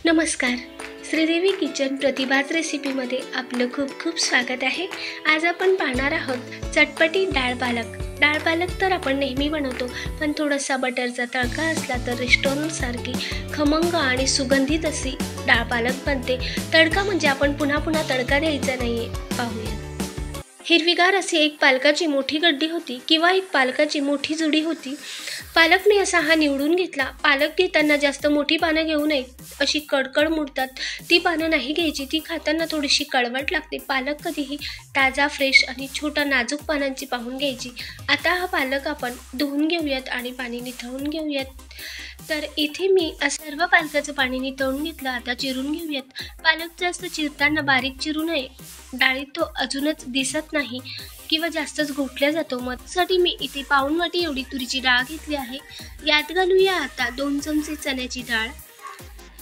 नमस्कार. श्रीदेवी किचन प्रतिभाज रेसिपीमध्ये आपलं खूप खूप स्वागत आहे. आज आपण पाहणार आहोत चटपटी डाळ पालक. डाळ पालक तर आपण नेहमी बनवतो, पण थोडासा बटरचा तडका असला तर रेस्टॉरंटसारखी खमंग आणि सुगंधित अशी डाळ पालक बनते. तडका म्हणजे आपण पुन्हा पुन्हा तडका द्यायचा नाही आहे. पाहूया. हिरवीगार अशी एक पालकाची मोठी गड्डी होती किंवा एक पालकाची मोठी जुडी होती. पालकने असा हा निवडून घेतला. पालक घेताना जास्त मोठी पानं घेऊ नये, अशी कडकड मुडतात ती पानं नाही घ्यायची. ती खाताना थोडीशी कळवट लागते. पालक कधीही ताजा, फ्रेश आणि छोटा नाजूक पानांची पाहून घ्यायची. आता हा पालक आपण धुवून घेऊयात आणि पाणी निथळून घेऊयात. तर इथे मी सर्व पालकाचं पाणी निथळून घेतलं. आता चिरून घेऊयात. पालक जास्त चिरताना बारीक चिरू नये, डाळीत तो अजूनच दिसत नाही किंवा जास्तच घोटल्या जातो. मग त्यासाठी मी इथे पाऊण वाटी एवढी तुरीची डाळ घेतली आहे. यात घालूया आता 2 चमचे चण्याची डाळ.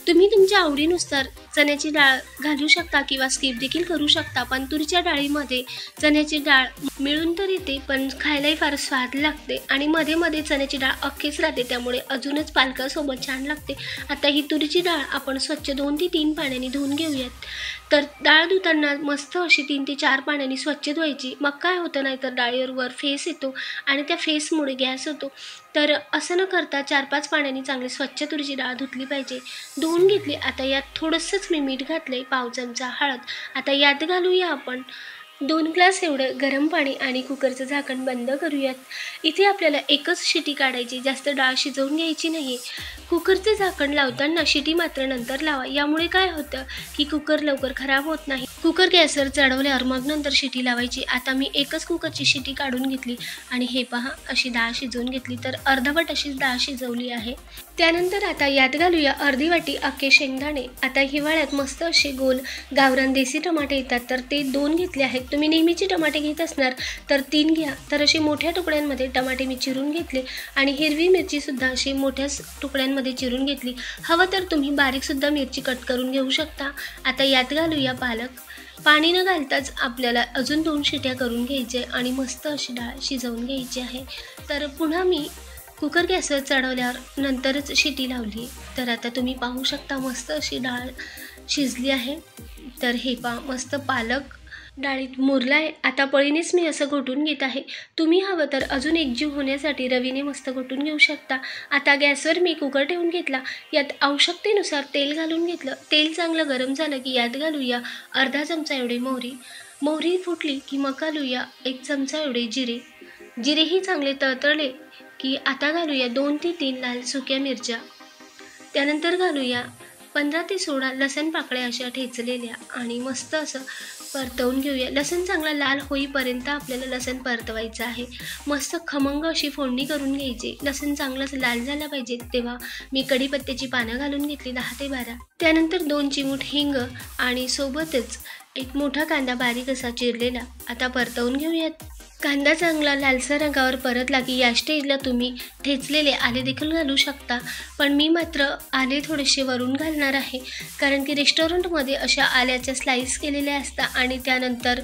तुम्ही तुमच्या आवडीनुसार चण्याची डाळ घालू शकता किंवा स्किप देखील करू शकता, पण तुरीच्या डाळीमध्ये चण्याची डाळ मिळून तर येते, पण खायलाही फार स्वाद लागते आणि मध्ये मध्ये चण्याची डाळ अख्खीच राहते, त्यामुळे अजूनच पालकासोबत छान लागते. आता ही तुरीची डाळ आपण स्वच्छ 2 ते 3 पाण्याने धुवून घेऊयात. तर डाळ धुताना मस्त अशी 3 ते 4 पाण्याने स्वच्छ धुवायची. मग काय होतं, नाही तर डाळीवर फेस येतो आणि त्या फेसमुळे गॅस होतो. तर असं न करता 4-5 पाण्याने चांगली स्वच्छ तुरीची डाळ धुतली पाहिजे. धुवून घेतली. आता यात थोडंसंच मी मीठ घातलंय, पाव चमचा हळद. आता यात घालूया आपण 2 ग्लास एवढं गरम पाणी आणि कुकरचं झाकण बंद करूयात. इथे आपल्याला एकच शिटी काढायची, जास्त डाळ शिजवून घ्यायची नाही. कुकरचं झाकण लावताना शिटी मात्र नंतर लावा. यामुळे काय होतं की कुकर लवकर खराब होत नाही. कुकर गॅसवर चढवल्यावर मग नंतर शिटी लावायची. आता मी एकच कुकरची शिटी काढून घेतली आणि हे पहा अशी डाळ शिजवून घेतली. तर अर्धवट अशीच डाळ शिजवली आहे. त्यानंतर आता यात घालूया अर्धी वाटी अख्खे शेंगदाणे. आता हिवाळ्यात मस्त असे गोल गावरान देसी टमाटे येतात, तर ते 2 घेतले आहेत. तुम्ही नेहमीचे टमाटे घेत असणार तर 3 घ्या. तर असे मोठ्या तुकड्यांमध्ये टमाटे मी चिरून घेतले आणि हिरवी मिरचीसुद्धा अशी मोठ्या तुकड्यांमध्ये चिरून घेतली. हवं तर तुम्ही बारीकसुद्धा मिरची कट करून घेऊ शकता. आता यात घालूया पालक. पाणी न घालताच आपल्याला अजून 2 शिट्या करून घ्यायचे आणि मस्त अशी डाळ शिजवून घ्यायची आहे. तर पुन्हा मी कुकर गॅसवर चढवल्यावर नंतरच शिटी लावली. तर आता तुम्ही पाहू शकता मस्त अशी डाळ शिजली आहे. तर हे पहा मस्त पालक डाळीत मुरला आहे. आता पळीनेच मी असं घोटून घेत आहे. तुम्ही हवं तर अजून एकजीव होण्यासाठी रवीने मस्त घोटून घेऊ शकता. आता गॅसवर मी कुकर ठेवून घेतला. यात आवश्यकतेनुसार तेल घालून घेतलं. तेल चांगलं गरम झालं की यात घालूया अर्धा चमचा एवढी मोहरी. मोहरी फुटली की मग घालूया 1 चमचा एवढे जिरे. जिरेही चांगले तळतळले की आता घालूया 2 ते 3 लाल सुक्या मिरच्या. त्यानंतर घालूया 15 ते 16 लसण पाकळ्या अशा ठेचलेल्या आणि मस्त असं परतवून घेऊया. लसण चांगला लाल होईपर्यंत आपल्याला लसण परतवायचं आहे. मस्त खमंग अशी फोडणी करून घ्यायची. लसण चांगलंच लाल झाला पाहिजे. तेव्हा मी कढीपत्त्याची पानं घालून घेतली 10 ते 12. त्यानंतर 2 चिमूट हिंग आणि सोबतच एक मोठा कांदा बारीक असा चिरलेला आता परतवून घेऊयात. कांदा चांगला लालसर रंगावर परतला की या स्टेजला तुम्ही ठेचलेले आले देखील घालू शकता, पण मी मात्र आले थोडेसे वरून घालणार आहे, कारण की रेस्टॉरंटमध्ये अशा आल्याच्या स्लाईस केलेल्या असतात आणि त्यानंतर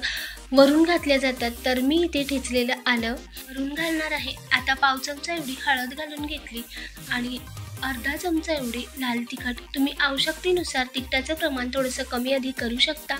वरून घातल्या जातात. तर मी इथे ठेचलेलं आलं वरून घालणार आहे. आता पाव चमचा एवढी हळद घालून घेतली आणि अर्धा चमचा एवढी लाल तिखट. तुम्ही आवश्यकतेनुसार तिखटाचं प्रमाण थोडंसं कमी अधिक करू शकता.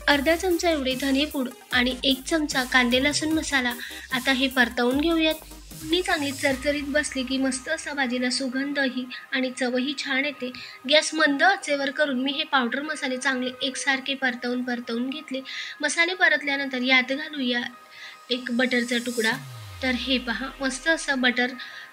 अर्धा चमचा एवढी धनेपूड आणि 1 चमचा कांदे लसूण मसाला. आता हे परतवून घेऊयात. मी चांगली चरचरीत बसली की मस्त असा भाजीला सुगंधही आणि चवही छान येते. गॅस मंद आचेवर करून मी हे पावडर मसाले चांगले एकसारखे परतवून घेतले. मसाले परतल्यानंतर यात घालूया 1 बटरचा तुकडा. तर हे पहा मस्त असं बटर.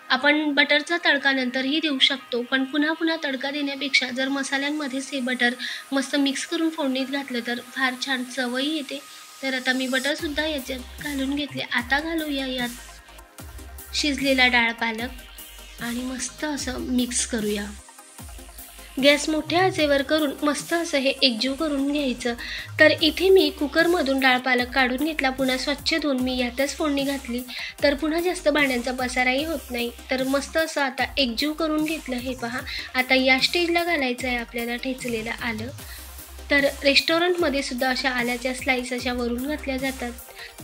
आपण बटरचा तडका नंतरही देऊ शकतो, पण पुन्हा पुन्हा तडका देण्यापेक्षा जर मसाल्यांमध्येच हे बटर मस्त मिक्स करून फोडणीत घातलं तर फार छान चवही येते. तर आता मी बटरसुद्धा याच्यात घालून घेतले. आता घालूया यात शिजलेला डाळ पालक आणि मस्त असं मिक्स करूया. गॅस मोठ्या आचेवर करून मस्त असं हे एकजीव करून घ्यायचं. तर इथे मी कुकरमधून डाळ पालक काढून घेतला. पुन्हा स्वच्छ धुवून मी यातच फोडणी घातली, तर पुन्हा जास्त भांड्यांचा पसाराही होत नाही. तर मस्त असं आता एकजीव करून घेतलं. हे पहा आता या स्टेजला घालायचं आहे आपल्याला ठेचलेलं आलं. तर रेस्टॉरंटमध्ये सुद्धा अशा आल्याच्या स्लाईस अशा वरून घातल्या जातात.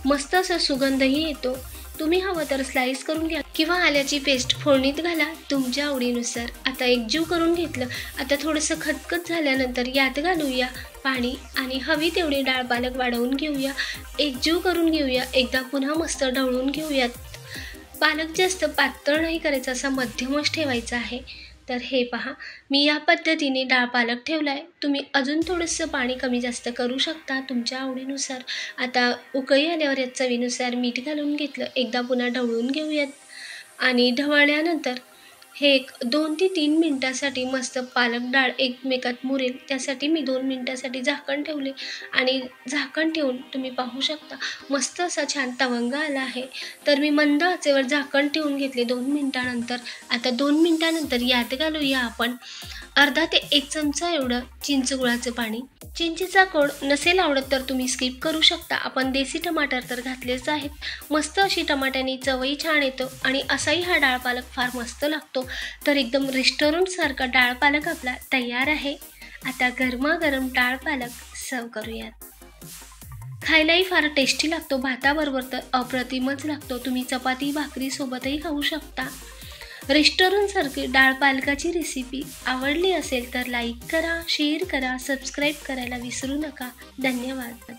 मस्त असा सुगंधही येतो. तुम्ही हवं तर स्लाइस करून घ्या किंवा आल्याची पेस्ट फोडणीत घाला तुमच्या आवडीनुसार। आता एकजीव करून घेतलं। आता थोडंसं खतखत झाल्यानंतर यात घालूया पाणी आणि हवी तेवढी डाळ पालक वाढवून घेऊया, एकजीव करून घेऊया। एकदा पुन्हा मस्त ढवळून घेऊयात। पालक जास्त पातळ नाही करायचा, असा मध्यमच ठेवायचा आहे। तर हे पहा, मी या पद्धतीने डाळ पालक ठेवलाय। तुम्ही अजून थोडंसं पाणी कमी जास्त करू शकता तुमच्या आवडीनुसार। आता उकळी आल्यावर यात चवीनुसार मीठ घालून घेतलं। एकदा पुन्हा ढवळून घेऊयात आणि ढवळल्यानंतर हे 2 ते 3 मिनिटासाठी मस्त पालक डाळ एकमेकात मुरेल त्यासाठी मी 2 मिनिटासाठी झाकण ठेवले आणि झाकण ठेवून तुम्ही पाहू शकता मस्त असा छान तवंग आला आहे। तर मी मंद आचेवर झाकण ठेवून घेतले 2 मिनिटानंतर। आता 2 मिनिटानंतर यात घालूया आपण अर्धा ते 1 चमचा एवढं चिंचगुळाचं पाणी। चिंचेचा कोड नसेल आवडत तर तुम्ही स्किप करू शकता। आपण देसी टमाटर तर घातलेच आहेत। मस्त अशी टमाट्याने चवही छान येतो आणि असाही हा डाळ पालक फार मस्त लागतो। तर एकदम रेस्टॉरंट सारखा डाळ पालक आपला तयार आहे। आता गरमागरम डाळ पालक सर्व करूयात। खायलाही फार टेस्टी लागतो, भाताबरोबर तर अप्रतिमच लागतो। तुम्ही चपाती भाकरी सोबतही खाऊ शकता। रेस्टॉरंट सारखी डाळ पालकाची रेसिपी आवडली असेल तर लाईक करा, शेअर करा, सबस्क्राईब करायला विसरू नका। धन्यवाद।